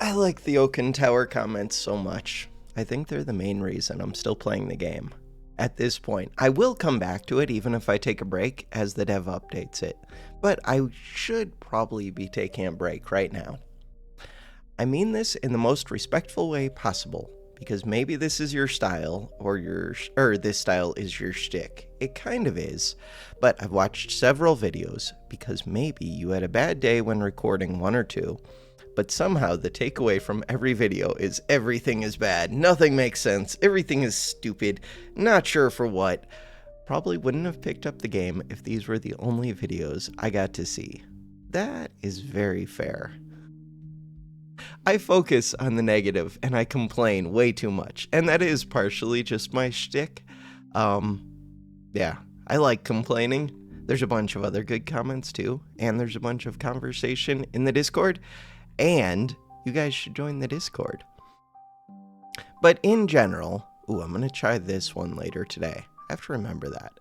I like the Oaken Tower comments so much. I think they're the main reason I'm still playing the game. At this point, I will come back to it even if I take a break as the dev updates it, but I should probably be taking a break right now. I mean this in the most respectful way possible, because maybe this is your style, or this style is your shtick. It kind of is, but I've watched several videos because maybe you had a bad day when recording one or two, but somehow the takeaway from every video is everything is bad, nothing makes sense, everything is stupid, not sure for what. Probably wouldn't have picked up the game if these were the only videos I got to see. That is very fair. I focus on the negative and I complain way too much, and that is partially just my shtick. Yeah, I like complaining. There's a bunch of other good comments too, and there's a bunch of conversation in the Discord, and you guys should join the Discord. But in general, I'm gonna try this one later today. I have to remember that.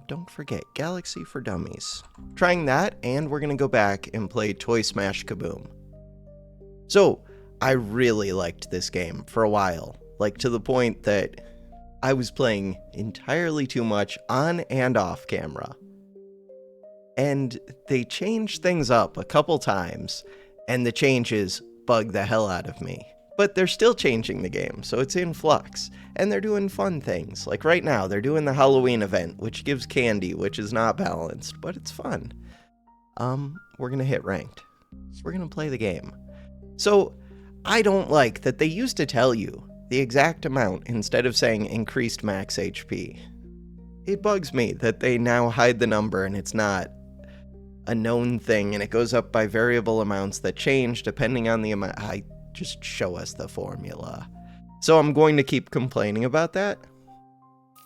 Don't forget, Galaxy for Dummies. Trying that, and we're gonna go back and play Toy Smash Kaboom. So, I really liked this game for a while, like to the point that I was playing entirely too much on and off camera. And they changed things up a couple times, and the changes bug the hell out of me. But they're still changing the game, so it's in flux, and they're doing fun things. Like right now, they're doing the Halloween event, which gives candy, which is not balanced, but it's fun. We're gonna hit ranked. So we're gonna play the game. So, I don't like that they used to tell you the exact amount instead of saying increased max HP. It bugs me that they now hide the number and it's not a known thing and it goes up by variable amounts that change depending on the amount. Just show us the formula. So I'm going to keep complaining about that.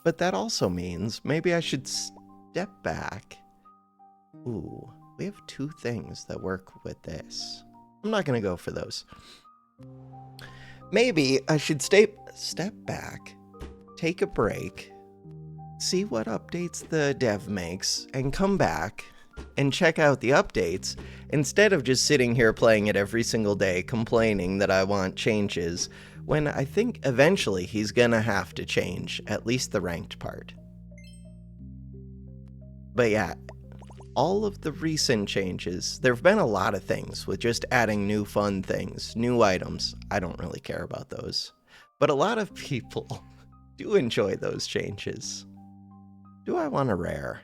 But that also means maybe I should step back. Ooh, we have two things that work with this. I'm not going to go for those. Maybe I should step back, take a break, see what updates the dev makes, and come back and check out the updates instead of just sitting here playing it every single day complaining that I want changes when I think eventually he's going to have to change at least the ranked part. But yeah, all of the recent changes, there have been a lot of things with just adding new fun things, new items. I don't really care about those. But a lot of people do enjoy those changes. Do I want a rare?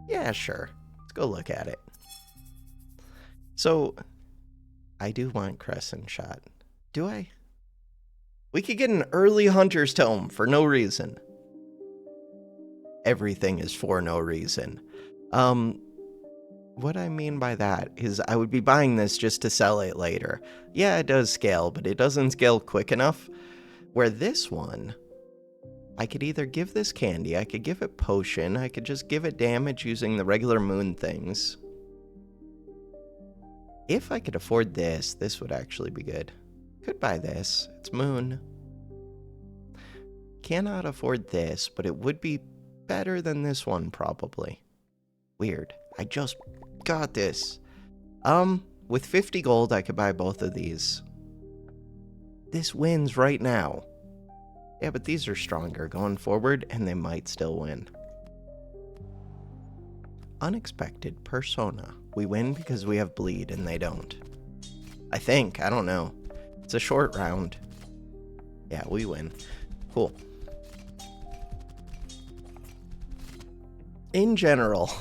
Yeah, sure. Let's go look at it. So, I do want Crescent Shot. Do I? We could get an early Hunter's Tome for no reason. Everything is for no reason. What I mean by that is I would be buying this just to sell it later. Yeah, it does scale, but it doesn't scale quick enough. Where this one, I could either give this candy, I could give it potion, I could just give it damage using the regular moon things. If I could afford this, this would actually be good. Could buy this, it's moon. Cannot afford this, but it would be better than this one probably. Weird. I just got this. With 50 gold, I could buy both of these. This wins right now. Yeah, but these are stronger going forward, and they might still win. Unexpected Persona. We win because we have bleed, and they don't. I think. I don't know. It's a short round. Yeah, we win. Cool. In general,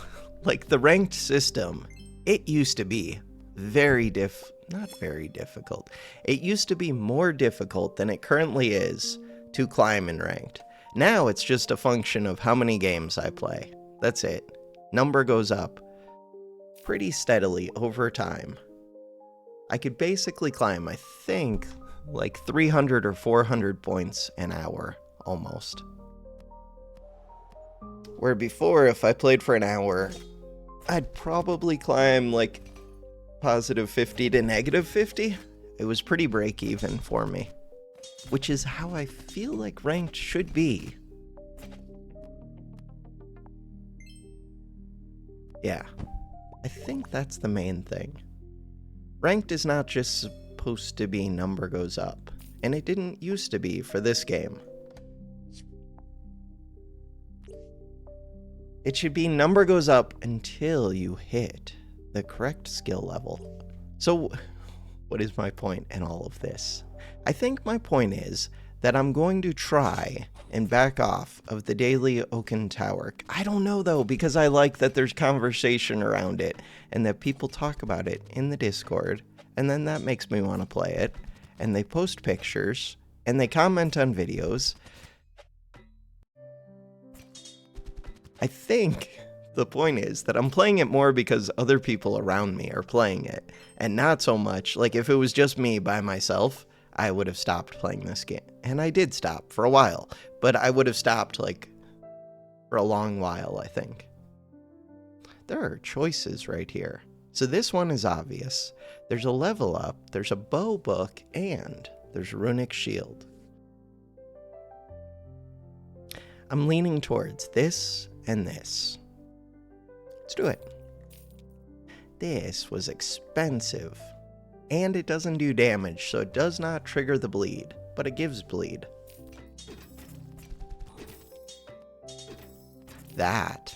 like the ranked system, it used to be not very difficult. It used to be more difficult than it currently is to climb in ranked. Now it's just a function of how many games I play. That's it. Number goes up pretty steadily over time. I could basically climb, I think, like 300 or 400 points an hour, almost. Where before, if I played for an hour, I'd probably climb like positive 50 to negative 50. It was pretty break even for me, which is how I feel like ranked should be. Yeah, I think that's the main thing. Ranked is not just supposed to be number goes up, and it didn't used to be for this game. It should be number goes up until you hit the correct skill level. So, what is my point in all of this? I think my point is that I'm going to try and back off of the daily Oaken Tower. I don't know though, because I like that there's conversation around it and that people talk about it in the Discord, and then that makes me want to play it, and they post pictures and they comment on videos. I think the point is that I'm playing it more because other people around me are playing it, and not so much like if it was just me by myself, I would have stopped playing this game. And I did stop for a while, but I would have stopped like for a long while, I think. There are choices right here. So this one is obvious. There's a level up, there's a bow book, and there's runic shield. I'm leaning towards this and this. Let's do it. This was expensive. And it doesn't do damage, so it does not trigger the bleed, but it gives bleed. That.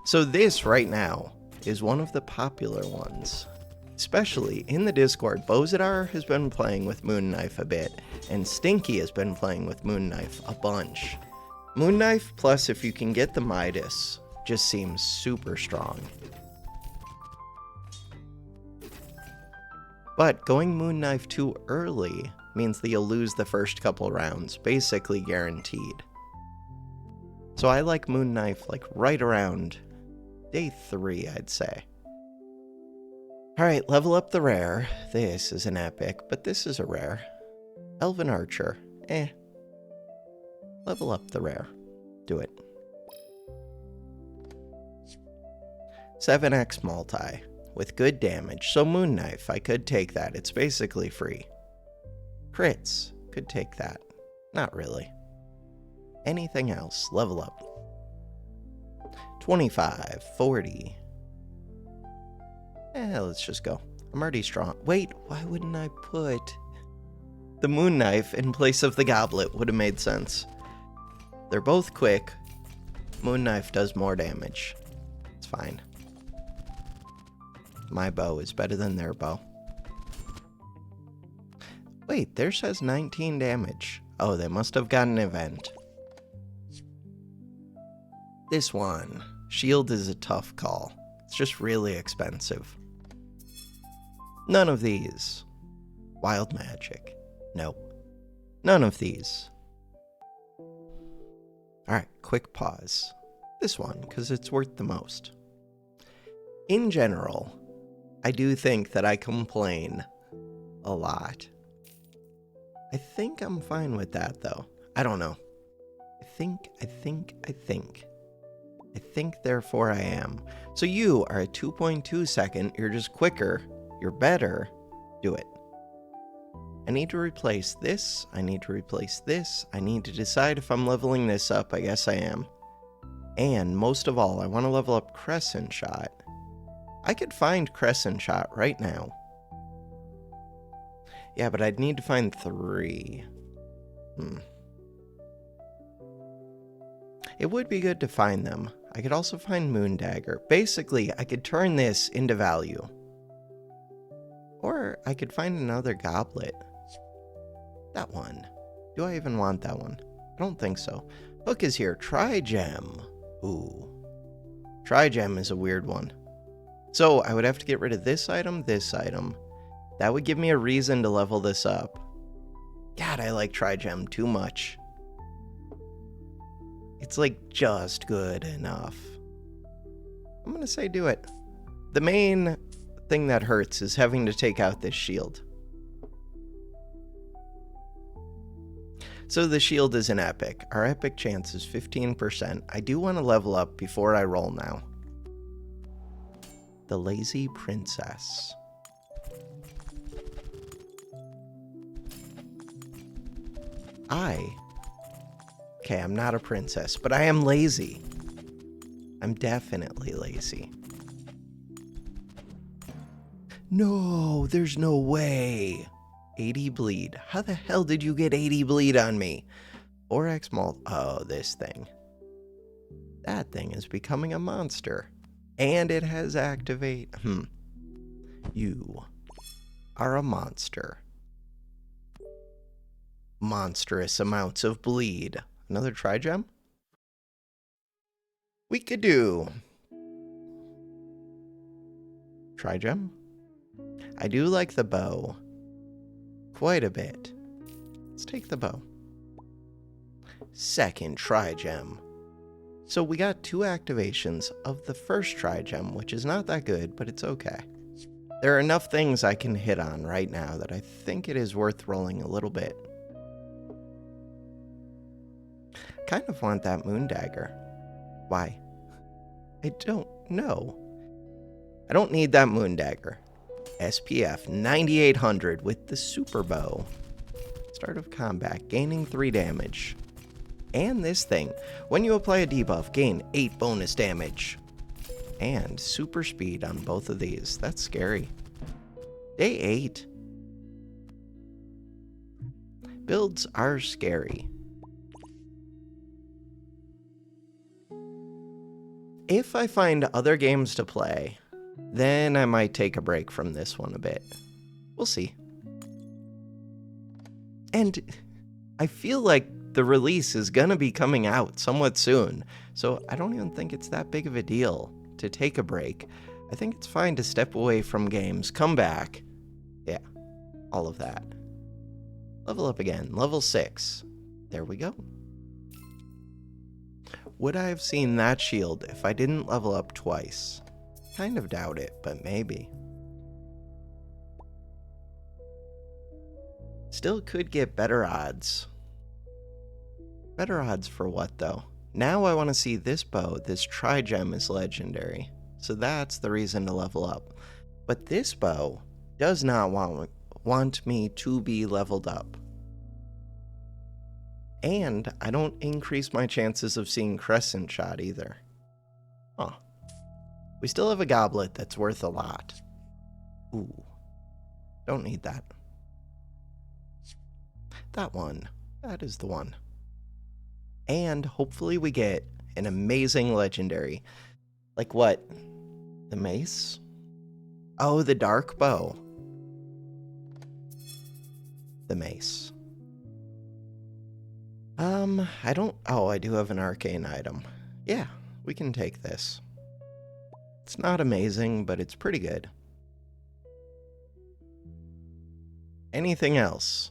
So this right now is one of the popular ones. Especially in the Discord, Bozidar has been playing with Moon Knife a bit, and Stinky has been playing with Moon Knife a bunch. Moon Knife, plus if you can get the Midas, just seems super strong. But going Moon Knife too early means that you'll lose the first couple rounds, basically guaranteed. So I like Moon Knife like right around day 3, I'd say. Alright, level up the rare. This is an epic, but this is a rare. Elven Archer, Level up the rare. Do it. 7x multi. With good damage, so Moon Knife, I could take that. It's basically free. Crits, could take that. Not really. Anything else, level up. 25, 40. Let's just go. I'm already strong. Wait, why wouldn't I put the Moon Knife in place of the Goblet? Would have made sense. They're both quick. Moon Knife does more damage. It's fine. My bow is better than their bow. Wait, theirs has 19 damage. Oh, they must have got an event. This one. Shield is a tough call. It's just really expensive. None of these. Wild magic. Nope. None of these. Alright, quick pause. This one, because it's worth the most. In general, I do think that I complain a lot. I think I'm fine with that, though. I don't know. I think, therefore I am. So you are at 2.2 second, you're just quicker, you're better, do it. I need to replace this, I need to replace this, I need to decide if I'm leveling this up, I guess I am. And most of all, I want to level up Crescent Shot. I could find Crescent Shot right now. Yeah, but I'd need to find 3. It would be good to find them. I could also find Moon Dagger. Basically, I could turn this into value. Or I could find another goblet. That one. Do I even want that one? I don't think so. Hook is here. Trigem. Ooh. Trigem is a weird one. So I would have to get rid of this item, this item. That would give me a reason to level this up. God, I like Trigem too much. It's like just good enough. I'm gonna say do it. The main thing that hurts is having to take out this shield. So the shield is an epic. Our epic chance is 15%. I do want to level up before I roll now. The Lazy Princess. Okay, I'm not a princess, but I am lazy. I'm definitely lazy. No, there's no way. 80 bleed. How the hell did you get 80 bleed on me? 4x malt. Oh, this thing. That thing is becoming a monster. And it has activate. You are a monster. Monstrous amounts of bleed. Another Trigem? We could do. Trigem? I do like the bow. Quite a bit. Let's take the bow. Second Trigem. So we got 2 activations of the first Trigem, which is not that good, but it's okay. There are enough things I can hit on right now that I think it is worth rolling a little bit. Kind of want that Moon Dagger. Why? I don't know. I don't need that Moon Dagger. SPF 9800 with the Super Bow. Start of combat, gaining 3 damage. And this thing, when you apply a debuff, gain 8 bonus damage. And super speed on both of these. That's scary. Day 8. Builds are scary. If I find other games to play, then I might take a break from this one a bit. We'll see. And I feel like the release is gonna be coming out somewhat soon, so I don't even think it's that big of a deal to take a break. I think it's fine to step away from games, come back. Yeah, all of that. Level up again, level 6. There we go. Would I have seen that shield if I didn't level up twice? Kind of doubt it, but maybe. Still could get better odds. Better odds for what, though? Now I want to see this bow. This Trigem is legendary, so that's the reason to level up. But this bow does not want me to be leveled up. And I don't increase my chances of seeing Crescent Shot either. Huh. We still have a goblet that's worth a lot. Ooh. Don't need that. That one. That is the one. And hopefully we get an amazing legendary. Like what? The mace? Oh, the dark bow. The mace. I don't... Oh, I do have an arcane item. Yeah, we can take this. It's not amazing, but it's pretty good. Anything else?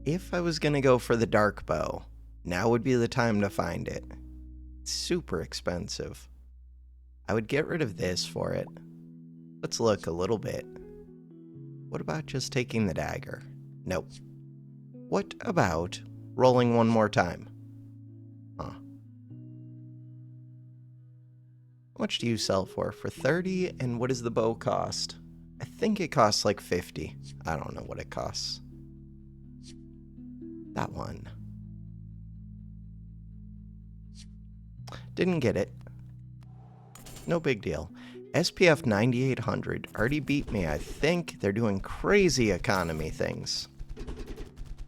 If I was gonna go for the dark bow, now would be the time to find it. It's super expensive. I would get rid of this for it. Let's look a little bit. What about just taking the dagger? Nope. What about rolling one more time? Huh. How much do you sell for? For 30, and what does the bow cost? I think it costs like 50. I don't know what it costs. That one. Didn't get it. No big deal. SPF 9800 already beat me. I think they're doing crazy economy things.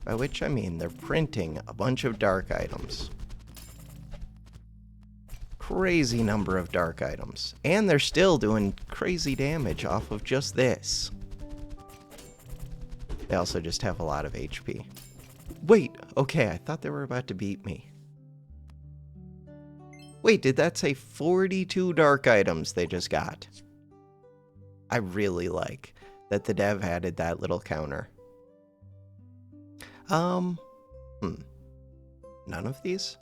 By which I mean they're printing a bunch of dark items. Crazy number of dark items. And they're still doing crazy damage off of just this. They also just have a lot of HP. Wait, okay, I thought they were about to beat me. Wait, did that say 42 dark items they just got? I really like that the dev added that little counter. None of these?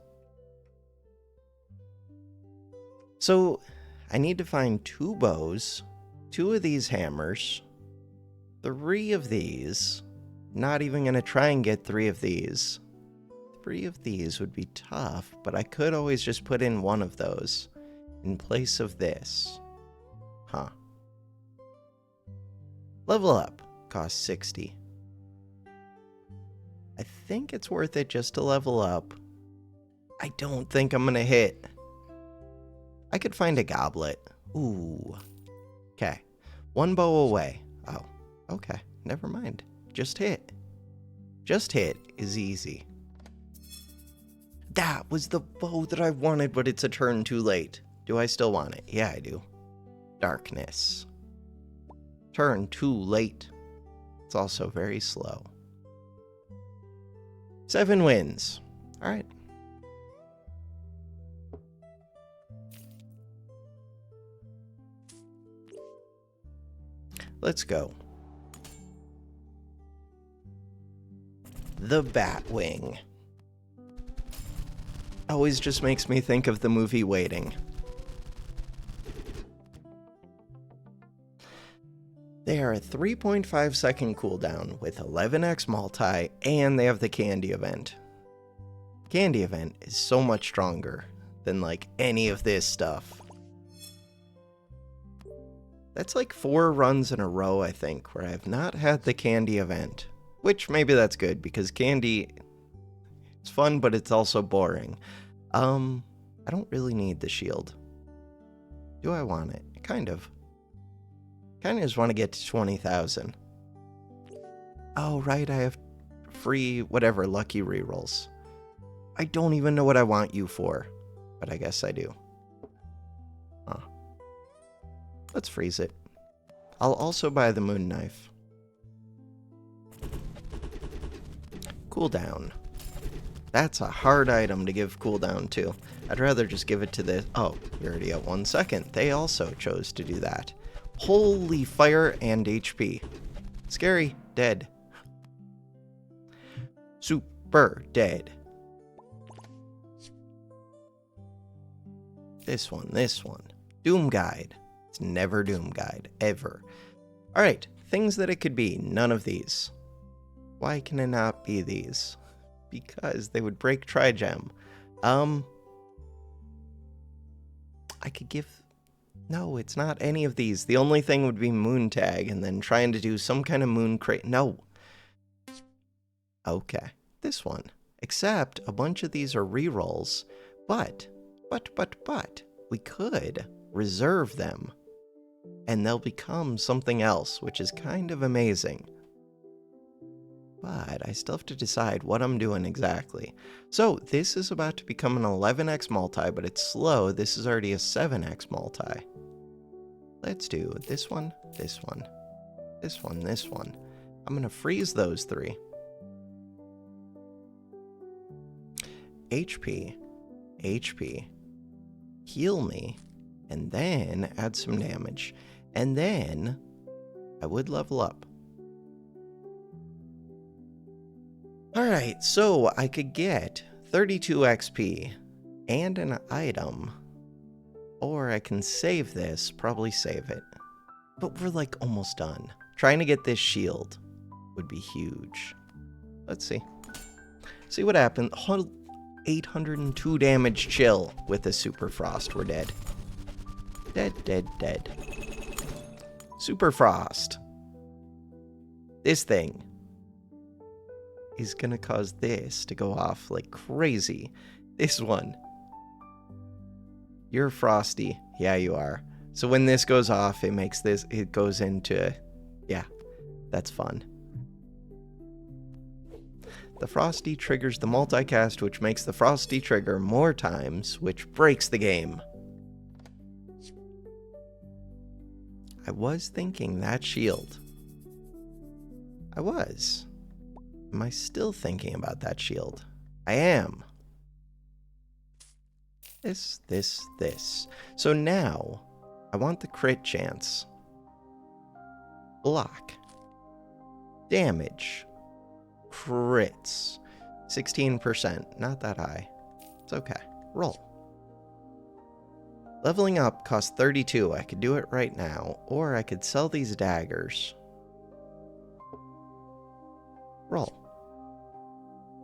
So, I need to find 2 bows, 2 of these hammers, 3 of these. Not even gonna try and get 3 of these. 3 of these would be tough, but I could always just put in 1 of those in place of this. Huh. Level up. Costs 60. I think it's worth it just to level up. I don't think I'm gonna hit. I could find a goblet. Ooh. Okay. 1 bow away. Oh, okay. never mind. Just hit. Just hit is easy. That was the bow that I wanted, but it's a turn too late. Do I still want it? Yeah, I do. Darkness. Turn too late. It's also very slow. 7 wins. All right. Let's go. The Batwing. Always just makes me think of the movie Waiting. They are a 3.5 second cooldown with 11x multi, and they have the candy event. Candy event is so much stronger than like any of this stuff. That's like 4 runs in a row, I think, where I've not had the candy event. Which maybe that's good, because candy, it's fun, but it's also boring. I don't really need the shield. Do I want it? Kind of. Kind of just want to get to 20,000. Oh, right, I have free, whatever, lucky rerolls. I don't even know what I want you for, but I guess I do. Huh. Let's freeze it. I'll also buy the moon knife. Cooldown. That's a hard item to give cooldown to. I'd rather just give it to this. Oh, you're already at 1 second. They also chose to do that. Holy fire and HP. Scary. Dead. Super dead. This one. Doom Guide. It's never Doom Guide. Ever. Alright. Things that it could be. None of these. Why can it not be these? Because they would break Trigem. I could give... No, it's not any of these. The only thing would be Moon Tag, and then trying to do some kind of Moon Crate. No. Okay. This one. Except a bunch of these are rerolls. But, we could reserve them. And they'll become something else, which is kind of amazing. But I still have to decide what I'm doing exactly. So this is about to become an 11x multi, but it's slow. This is already a 7x multi. Let's do this one, this one, this one, this one. I'm going to freeze those 3. HP, heal me, and then add some damage. And then I would level up. Alright, so I could get 32 XP and an item, or I can save this, probably save it. But we're like almost done. Trying to get this shield would be huge. Let's see. See what happens. 802 damage chill with the Super Frost. We're dead. Dead. Super Frost. This thing is gonna cause this to go off like crazy. This one. You're frosty. Yeah, you are. So when this goes off, it goes into, yeah, that's fun. The frosty triggers the multicast, which makes the frosty trigger more times, which breaks the game. I was thinking that shield. I was. Am I still thinking about that shield? I am. This. So now, I want the crit chance. Block. Damage. Crits. 16%. Not that high. It's okay. Roll. Leveling up costs 32. I could do it right now. Or I could sell these daggers. Roll.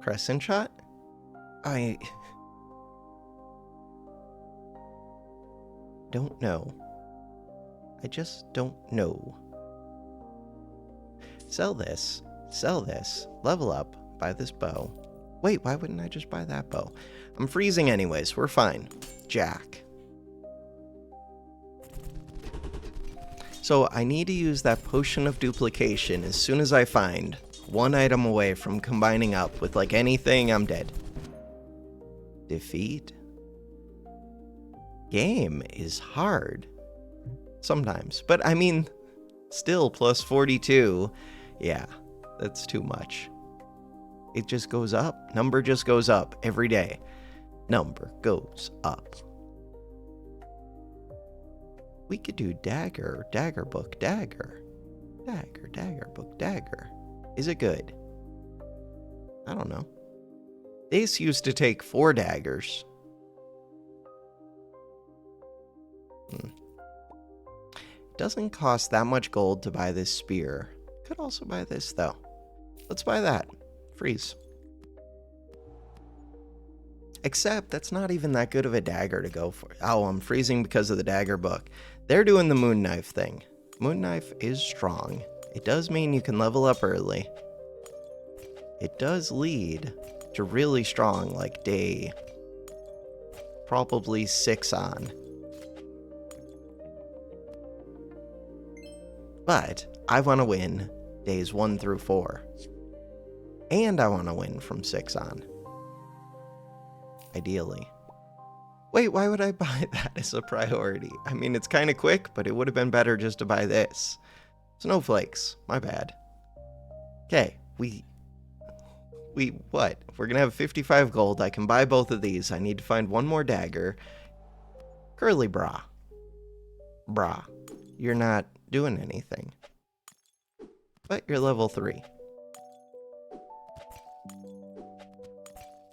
Crescent shot? I don't know. I just don't know. Sell this, level up, buy this bow. Wait, why wouldn't I just buy that bow? I'm freezing anyways, we're fine. Jack. So I need to use that potion of duplication as soon as I find one item away from combining up with like anything. I'm dead. Defeat. Game is hard. Sometimes. But I mean, still plus 42. Yeah, that's too much. It just goes up. Number just goes up every day. Number goes up. We could do dagger, dagger book, dagger. Dagger, dagger book, dagger. Is it good? I don't know. This used to take 4 daggers. It doesn't cost that much gold to buy this spear. Could also buy this though. Let's buy that. Freeze. Except that's not even that good of a dagger to go for. Oh, I'm freezing because of the dagger book. They're doing the moon knife thing. Moon knife is strong. It does mean you can level up early. It does lead to really strong, like day probably 6 on. But I want to win days 1 through 4. And I want to win from 6 on. Ideally. Wait, why would I buy that as a priority? I mean, it's kind of quick, but it would have been better just to buy this. Snowflakes. My bad. Okay, we what? We're gonna have 55 gold. I can buy both of these. I need to find one more dagger. Curly bra. Bra. You're not doing anything. But you're level 3.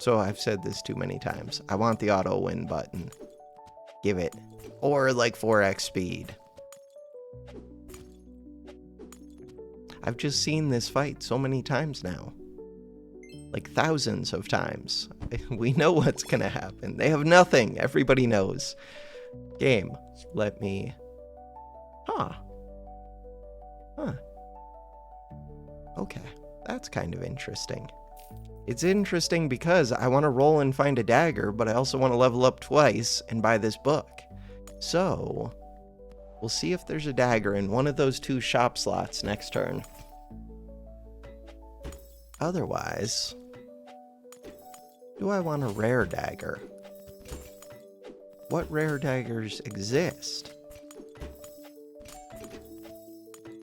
So I've said this too many times. I want the auto win button. Give it. Or like 4x speed. I've just seen this fight so many times now. Like thousands of times. We know what's gonna happen. They have nothing. Everybody knows. Game. Let me... Huh. Okay. That's kind of interesting. It's interesting because I want to roll and find a dagger, but I also want to level up twice and buy this book. So, we'll see if there's a dagger in one of those 2 shop slots next turn. Otherwise, do I want a rare dagger? What rare daggers exist?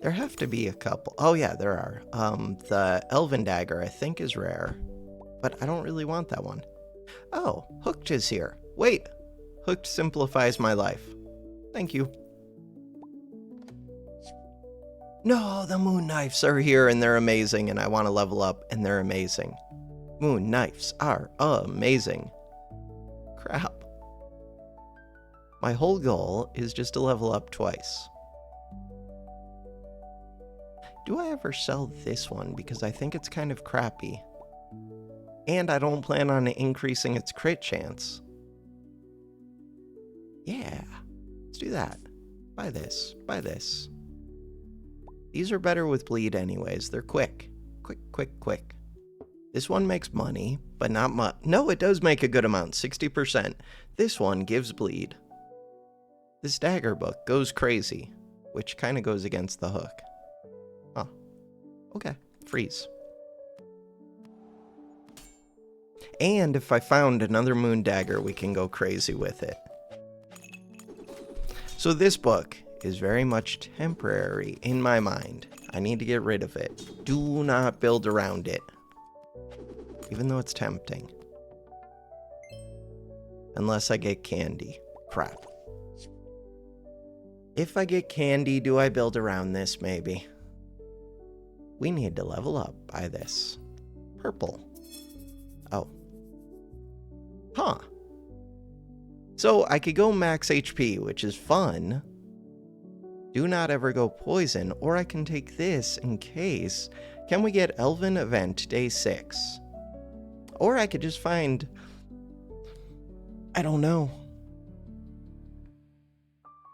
There have to be a couple. Oh yeah, there are. The Elven dagger I think is rare. But I don't really want that one. Oh, Hooked is here. Wait, Hooked simplifies my life. Thank you. No, the moon knives are here and they're amazing and I want to level up and they're amazing. Moon knives are amazing. Crap. My whole goal is just to level up twice. Do I ever sell this one? Because I think it's kind of crappy. And I don't plan on increasing its crit chance. Yeah, let's do that. Buy this, buy this. These are better with bleed anyways. They're quick. Quick, quick, quick. This one makes money, but not much. No, it does make a good amount, 60%. This one gives bleed. This dagger book goes crazy, which kind of goes against the hook. Oh, okay, freeze. And if I found another moon dagger, we can go crazy with it. So this book is very much temporary in my mind. I need to get rid of it. Do not build around it. Even though it's tempting. Unless I get candy. Crap. If I get candy, do I build around this? Maybe. We need to level up by this. Purple. Oh. Huh. So I could go max HP, which is fun. Do not ever go poison, or I can take this in case. Can we get Elven Event Day 6? Or I could just find... I don't know.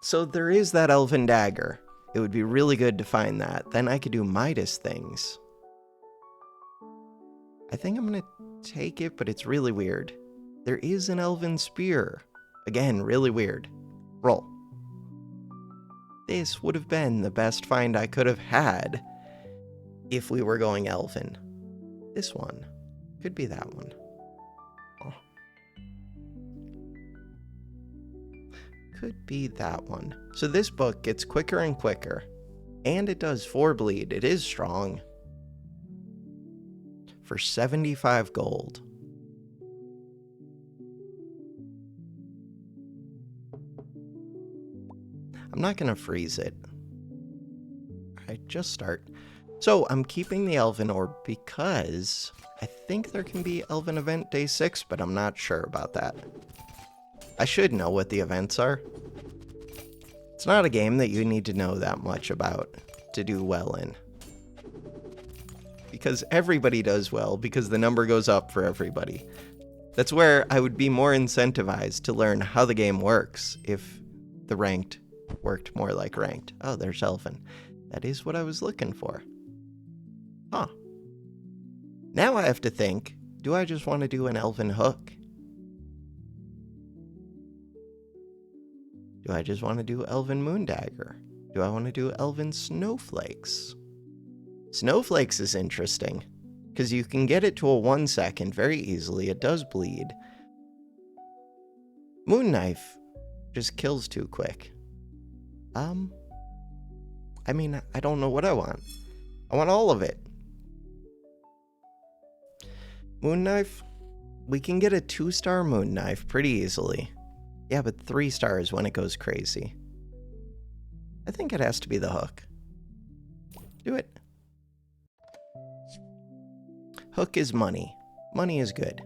So there is that Elven Dagger. It would be really good to find that. Then I could do Midas things. I think I'm going to take it, but it's really weird. There is an Elven Spear. Again, really weird. Roll. This would have been the best find I could have had if we were going elven. This one. Could be that one. Oh. Could be that one. So this book gets quicker and quicker. And it does 4 bleed. It is strong. For 75 gold. I'm not going to freeze it. Alright, just start. So I'm keeping the Elven Orb because I think there can be Elven Event Day 6, but I'm not sure about that. I should know what the events are. It's not a game that you need to know that much about to do well in. Because everybody does well, because the number goes up for everybody. That's where I would be more incentivized to learn how the game works if the ranked worked more like ranked. Oh, there's Elven. That is what I was looking for. Huh. Now I have to think, do I just want to do an Elven Hook? Do I just want to do Elven Moondagger? Do I want to do Elven Snowflakes? Snowflakes is interesting, because you can get it to a 1 second very easily. It does bleed. Moon Knife just kills too quick. I mean, I don't know what I want. I want all of it. Moon Knife? We can get a 2-star Moon Knife pretty easily. Yeah, but 3 stars when it goes crazy. I think it has to be the Hook. Do it. Hook is money. Money is good.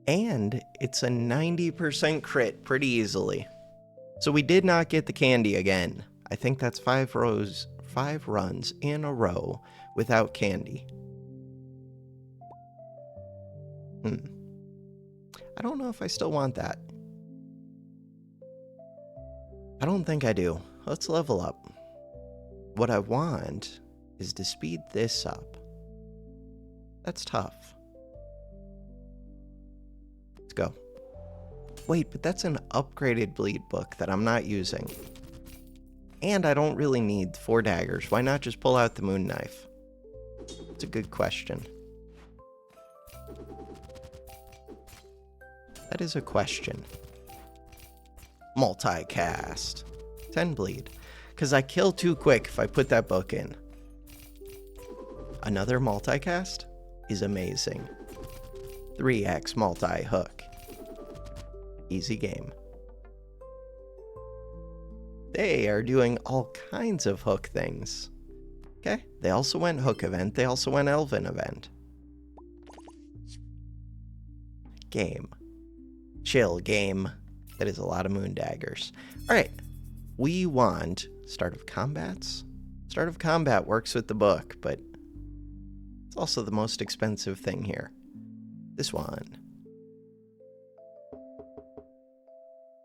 And it's a 90% crit pretty easily. So we did not get the candy again. I think that's 5 runs in a row without candy. I don't know if I still want that. I don't think I do. Let's level up. What I want is to speed this up. That's tough. Let's go. Wait, but that's an upgraded bleed book that I'm not using. And I don't really need 4 daggers. Why not just pull out the Moon Knife? It's a good question. That is a question. Multicast. 10 bleed. Because I kill too quick if I put that book in. Another multicast is amazing. 3x multi-hook. Easy game. They are doing all kinds of hook things. Okay, they also went hook event. They also went elven event. Game. Chill game. That is a lot of moon daggers. Alright, we want start of combats. Start of combat works with the book, but it's also the most expensive thing here. This one.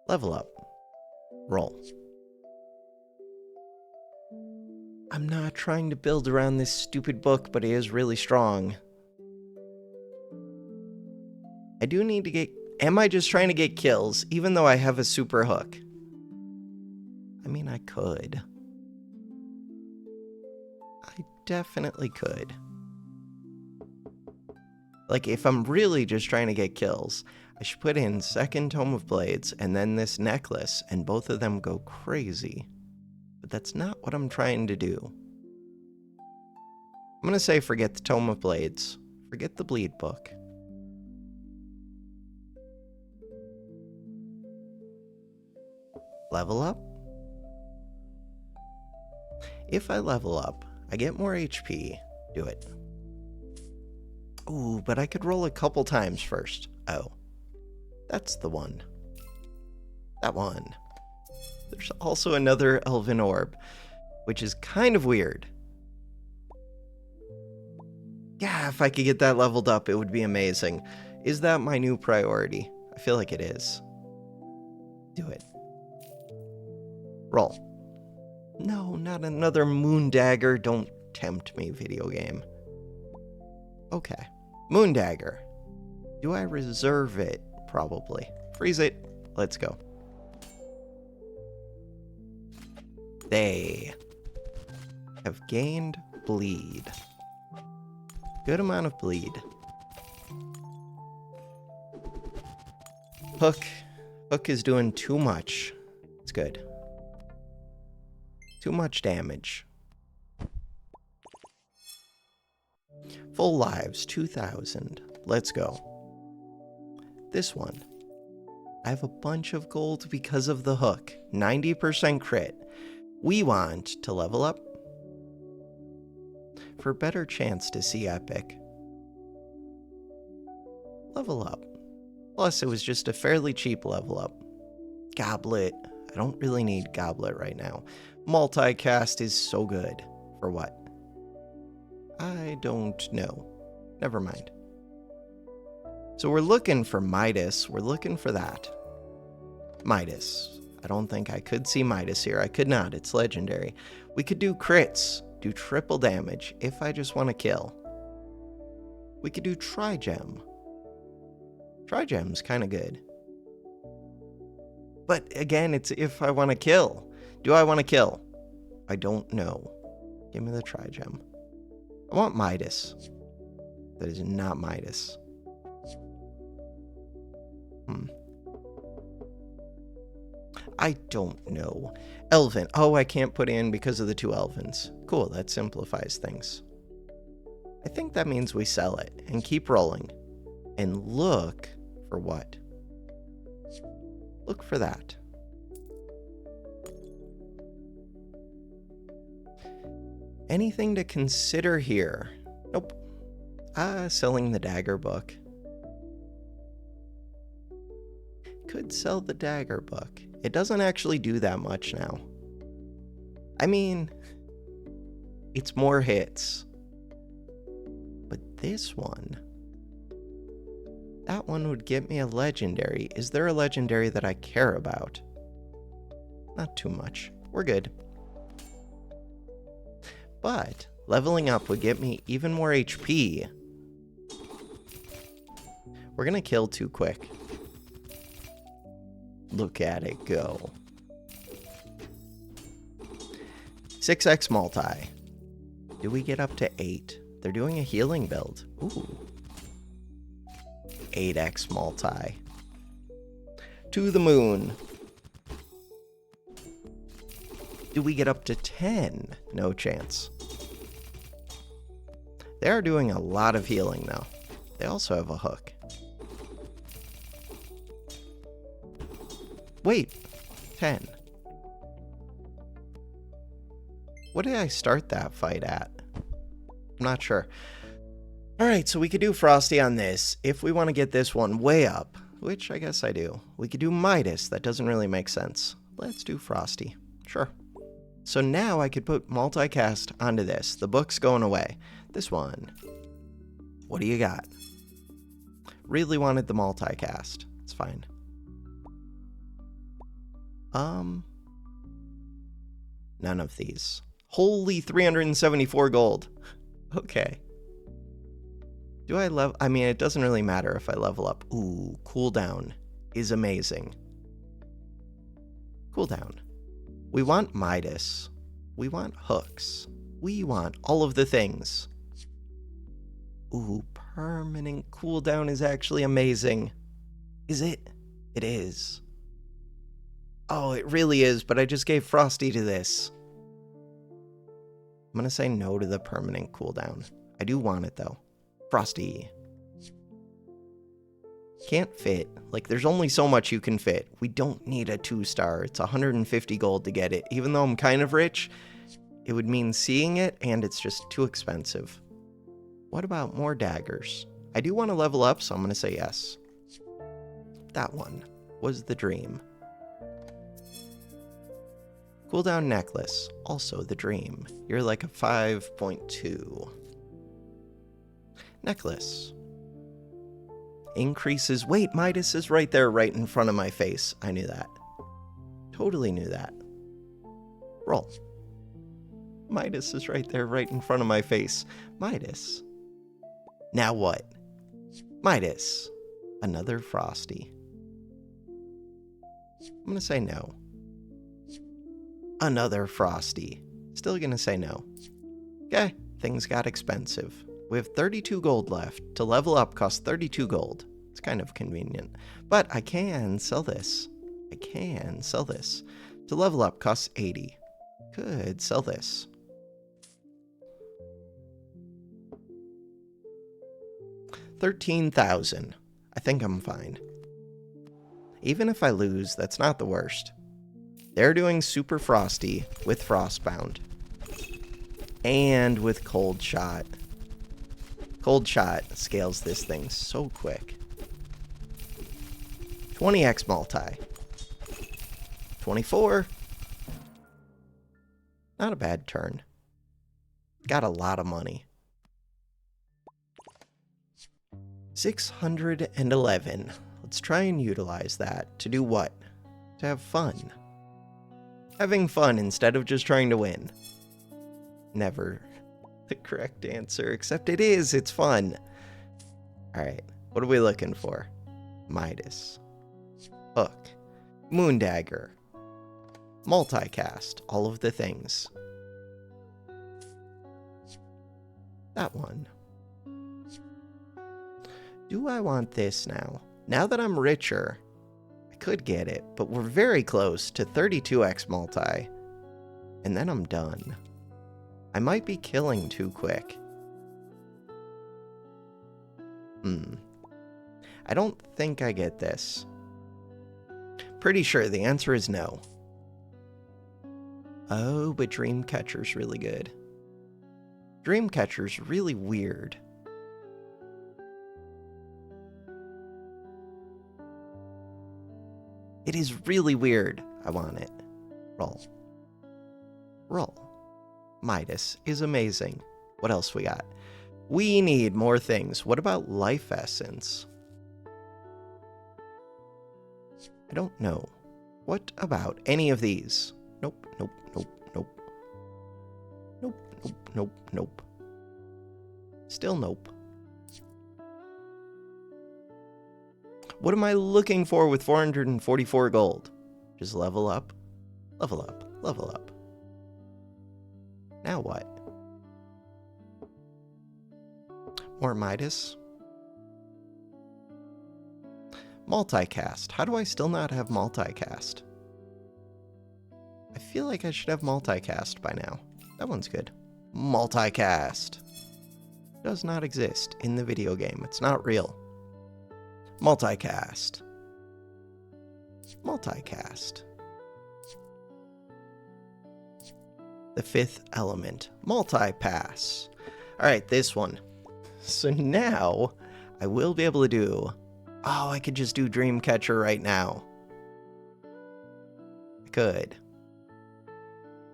Level up. Roll. I'm not trying to build around this stupid book, but it is really strong. I do need to get... Am I just trying to get kills, even though I have a super hook? I mean, I could. I definitely could. Like, if I'm really just trying to get kills, I should put in second Tome of Blades and then this necklace, and both of them go crazy. But that's not what I'm trying to do. I'm gonna say forget the Tome of Blades. Forget the bleed book. Level up? If I level up, I get more HP. Do it. Ooh, but I could roll a couple times first. Oh. That's the one. That one. There's also another Elven Orb, which is kind of weird. Yeah, if I could get that leveled up, it would be amazing. Is that my new priority? I feel like it is. Do it. Roll. No, not another Moon Dagger. Don't tempt me, video game. Okay. Moon Dagger. Do I reserve it? Probably. Freeze it. Let's go. They have gained bleed. Good amount of bleed. Hook. Hook is doing too much. It's good. Too much damage. Full lives, 2,000. Let's go. This one. I have a bunch of gold because of the hook. 90% crit. We want to level up. For a better chance to see epic. Level up. Plus, it was just a fairly cheap level up. Goblet. I don't really need Goblet right now. Multicast is so good. For what? I don't know. Never mind. So we're looking for Midas. We're looking for that. Midas. I don't think I could see Midas here. I could not. It's legendary. We could do crits. Do triple damage if I just want to kill. We could do Trigem. Trigem's kind of good. But again, it's if I want to kill. Do I want to kill? I don't know. Give me the Trigem. I want Midas. That is not Midas. I don't know. Elven. Oh, I can't put in because of the 2 Elvens. Cool, that simplifies things. I think that means we sell it and keep rolling. And look for what? Look for that. Anything to consider here? Nope. Selling the dagger book. Could sell the dagger book. It doesn't actually do that much now. I mean, it's more hits. But this one, that one would get me a legendary. Is there a legendary that I care about? Not too much. We're good. But leveling up would get me even more HP. We're gonna kill too quick. Look at it go. 6x multi. Do we get up to 8? They're doing a healing build. Ooh. 8x multi. To the moon. Do we get up to 10? No chance. They are doing a lot of healing though. They also have a hook. Wait, 10. What did I start that fight at? I'm not sure. Alright, so we could do Frosty on this. If we want to get this one way up, which I guess I do, we could do Midas. That doesn't really make sense. Let's do Frosty. Sure. So now I could put multicast onto this. The book's going away. This one. What do you got? Really wanted the multicast. It's fine. None of these. Holy 374 gold. Okay. Do I level? I mean, it doesn't really matter if I level up. Ooh, cooldown is amazing. Cooldown. We want Midas. We want hooks. We want all of the things. Ooh, permanent cooldown is actually amazing. Is it? It is. Oh, it really is, but I just gave Frosty to this. I'm gonna say no to the permanent cooldown. I do want it, though. Frosty. Can't fit. Like, there's only so much you can fit. We don't need a 2-star. It's 150 gold to get it. Even though I'm kind of rich, it would mean seeing it, and it's just too expensive. What about more daggers? I do want to level up, so I'm gonna say yes. That one was the dream. Cooldown necklace, also the dream. You're like a 5.2. Necklace. Increases. Wait, Midas is right there, right in front of my face. I knew that. Totally knew that. Roll. Midas is right there, right in front of my face. Midas. Now what? Midas. Another Frosty. I'm gonna say no. Another Frosty. Still gonna say no. Okay, things got expensive. We have 32 gold left. To level up costs 32 gold. It's kind of convenient. But I can sell this. To level up costs 80. Could sell this. $13,000. I think I'm fine. Even if I lose, that's not the worst. They're doing Super Frosty with Frostbound. And with Cold Shot. Cold Shot scales this thing so quick. 20x multi. 24. Not a bad turn. Got a lot of money. 611. Let's try and utilize that. To do what? To have fun. Having fun instead of just trying to win. Never the correct answer, except it is. It's fun. Alright, what are we looking for? Midas. Hook. Moondagger. Multicast. All of the things. That one. Do I want this now? Now that I'm richer, I could get it, but we're very close to 32x multi. And then I'm done. I might be killing too quick. I don't think I get this. Pretty sure the answer is no. Oh, but Dreamcatcher's really good. Dreamcatcher's really weird. It is really weird. I want it. Roll. Roll. Midas is amazing. What else we got? We need more things. What about Life Essence? I don't know. What about any of these? Nope, nope, nope, nope. Nope, nope, nope, nope. Still nope. What am I looking for with 444 gold? Just level up, level up, level up. Now what? More Midas? Multicast. How do I still not have multicast? I feel like I should have multicast by now. That one's good. Multicast. Does not exist in the video game. It's not real. Multicast. Multicast. The fifth element. Multipass. Alright, this one. So now, I will be able to do... Oh, I could just do Dreamcatcher right now. I could.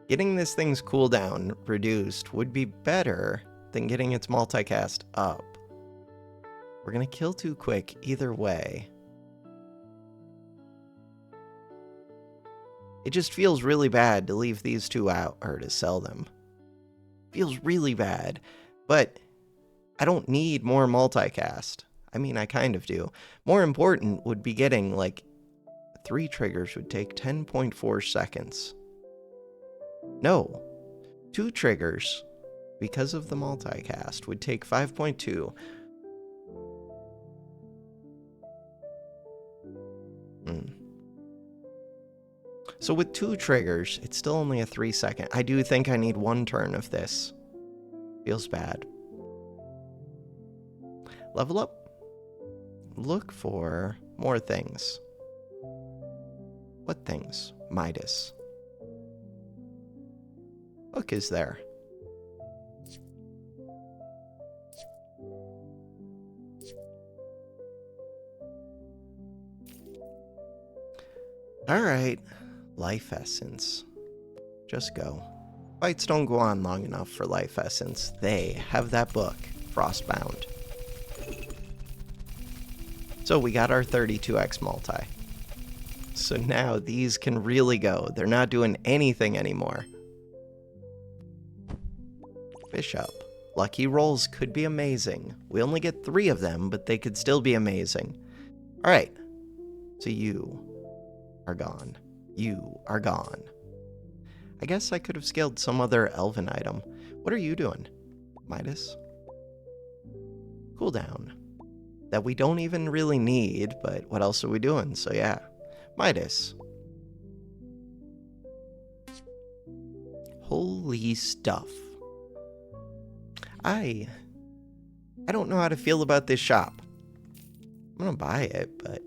Getting this thing's cooldown reduced would be better than getting its multicast up. We're gonna kill too quick either way. It just feels really bad to leave these two out, or to sell them. Feels really bad, but I don't need more multicast. I mean, I kind of do. More important would be getting, like, 3 triggers would take 10.4 seconds. No. 2 triggers, because of the multicast, would take 5.2. So with 2 triggers, it's still only a 3-second. I do think I need 1 turn of this. Feels bad. Level up. Look for more things. What things? Midas. Hook is there. Alright. Life Essence. Just go. Fights don't go on long enough for Life Essence. They have that book, Frostbound. So we got our 32x multi. So now these can really go. They're not doing anything anymore. Bishop. Lucky rolls could be amazing. We only get 3 of them, but they could still be amazing. Alright. So you are gone. You are gone. I guess I could have scaled some other elven item. What are you doing, Midas? Cooldown. That we don't even really need, but what else are we doing? So yeah, Midas. Holy stuff. I don't know how to feel about this shop. I'm gonna buy it, but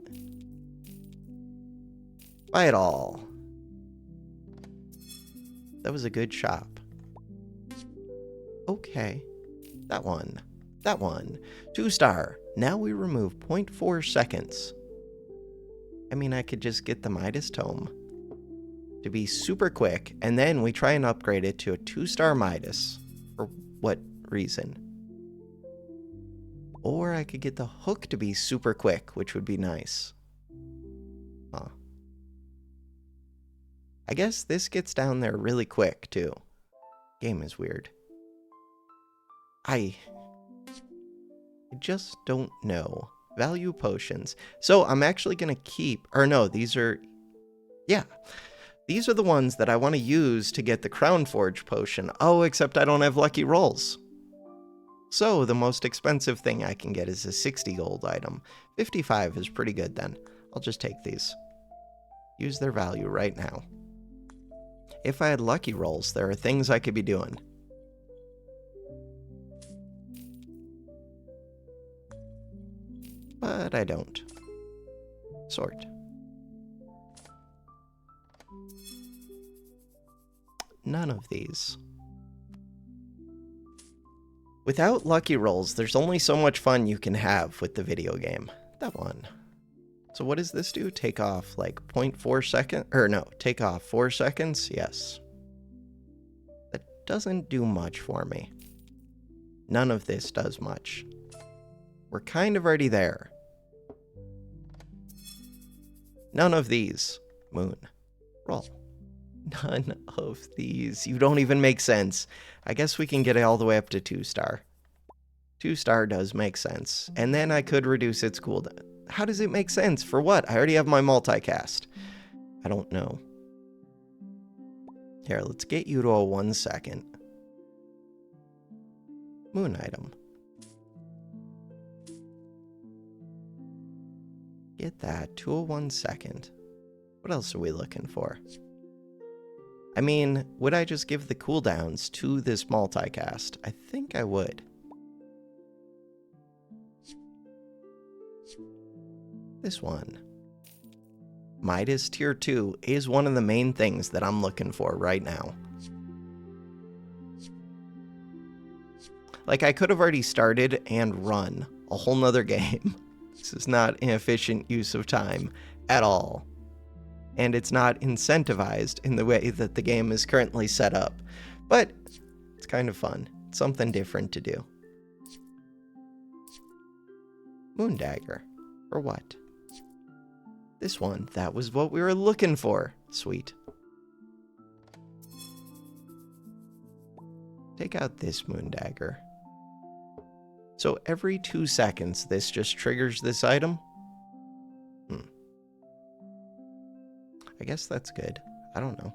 buy it all. That was a good shop. Okay. That one. 2-star. Now we remove 0.4 seconds. I mean, I could just get the Midas Tome to be super quick, and then we try and upgrade it to a 2-star Midas. For what reason? Or I could get the hook to be super quick, which would be nice. Huh. I guess this gets down there really quick, too. Game is weird. I just don't know. Value potions. So I'm actually going to keep... Or no, these are... Yeah. These are the ones that I want to use to get the Crown Forge potion. Oh, except I don't have lucky rolls. So the most expensive thing I can get is a 60 gold item. 55 is pretty good then. I'll just take these. Use their value right now. If I had lucky rolls, there are things I could be doing. But I don't. Sort. None of these. Without lucky rolls, there's only so much fun you can have with the video game. That one. So what does this do? Take off like 0.4 seconds? Or no, take off 4 seconds? Yes. That doesn't do much for me. None of this does much. We're kind of already there. None of these. Moon. Roll. None of these. You don't even make sense. I guess we can get it all the way up to 2-star. 2-star does make sense. And then I could reduce its cooldown. How does it make sense? For what? I already have my multicast. I don't know. Here, let's get you to a 1 second. Moon item. Get that to a 1 second. What else are we looking for? I mean, would I just give the cooldowns to this multicast? I think I would. This one. Midas Tier 2 is one of the main things that I'm looking for right now. Like, I could have already started and run a whole nother game. This is not an efficient use of time at all. And it's not incentivized in the way that the game is currently set up. But it's kind of fun. It's something different to do. Moon Dagger. For what? This one. That was what we were looking for. Sweet. Take out this Moon Dagger. So every 2 seconds, this just triggers this item? I guess that's good. I don't know.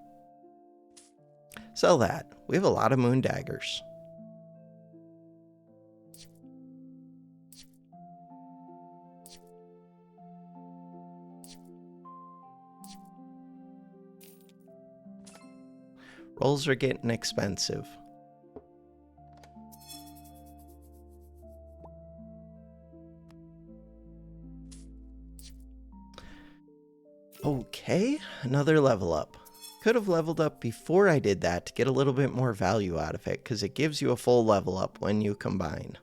Sell that. We have a lot of Moon Daggers. Rolls are getting expensive. Okay, another level up. Could have leveled up before I did that to get a little bit more value out of it, because it gives you a full level up when you combine.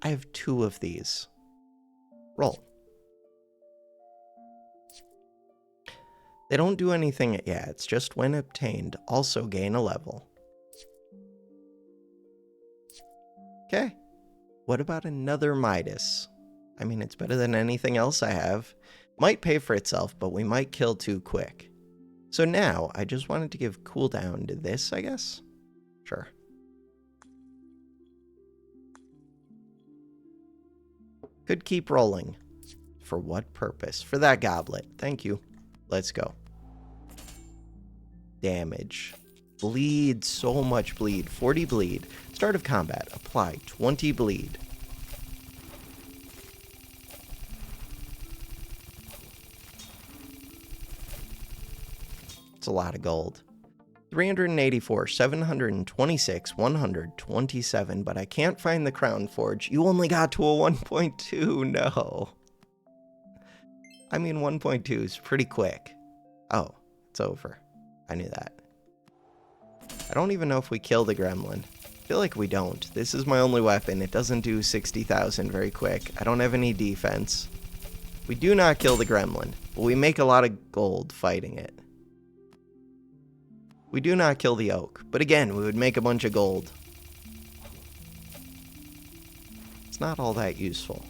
I have 2 of these. Roll. They don't do anything yet, it's just when obtained, also gain a level. Okay. What about another Midas? I mean, it's better than anything else I have. Might pay for itself, but we might kill too quick. So now, I just wanted to give cooldown to this, I guess? Sure. Could keep rolling For what purpose? For that goblet. Thank you. Let's go. Damage. Bleed. So much bleed. 40 bleed. Start of combat. Apply 20 bleed. It's a lot of gold. 384, 726, 127, but I can't find the Crown Forge. You only got to a 1.2, no. I mean, 1.2 is pretty quick. Oh, it's over. I knew that. I don't even know if we kill the gremlin. I feel like we don't. This is my only weapon. It doesn't do 60,000 very quick. I don't have any defense. We do not kill the gremlin, but we make a lot of gold fighting it. We do not kill the oak, but again, we would make a bunch of gold. It's not all that useful.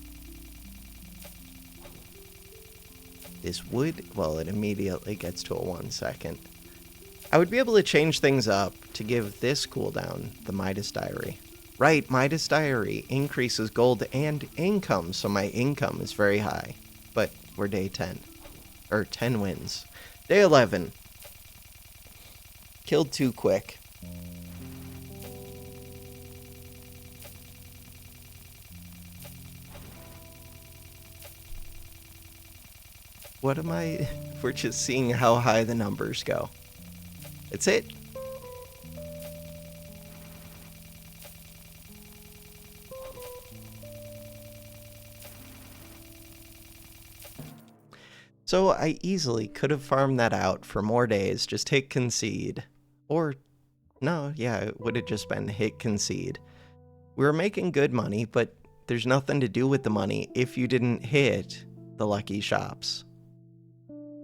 This wood, well, it immediately gets to a 1 second. I would be able to change things up to give this cooldown, the Midas Diary. Right, Midas Diary increases gold and income, so my income is very high. But we're day 10. Or 10 wins. Day 11. Killed too quick. What am I? We're just seeing how high the numbers go. That's it. So I easily could have farmed that out for more days, just hit concede. Or, no, yeah, it would have just been hit concede. We were making good money, but there's nothing to do with the money if you didn't hit the lucky shops.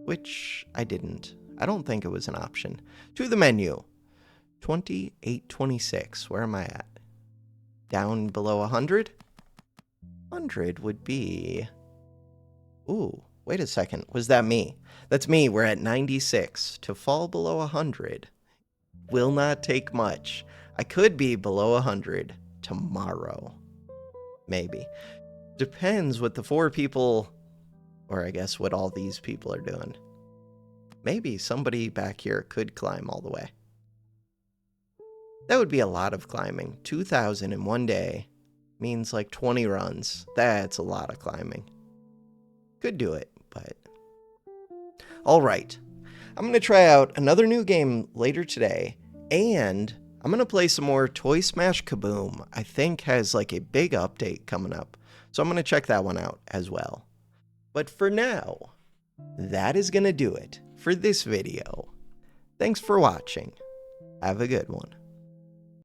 Which I didn't. I don't think it was an option. To the menu. 2826. Where am I at? Down below 100? 100 would be... Ooh, wait a second. Was that me? That's me. We're at 96. To fall below 100 will not take much. I could be below 100 tomorrow. Maybe. Depends what the 4 people, or I guess what all these people are doing. Maybe somebody back here could climb all the way. That would be a lot of climbing. 2,000 in one day means like 20 runs. That's a lot of climbing. Could do it, but... Alright. I'm going to try out another new game later today, and I'm going to play some more Toy Smash Kaboom. I think has like a big update coming up, so I'm going to check that one out as well. But for now, that is going to do it for this video. Thanks for watching. Have a good one.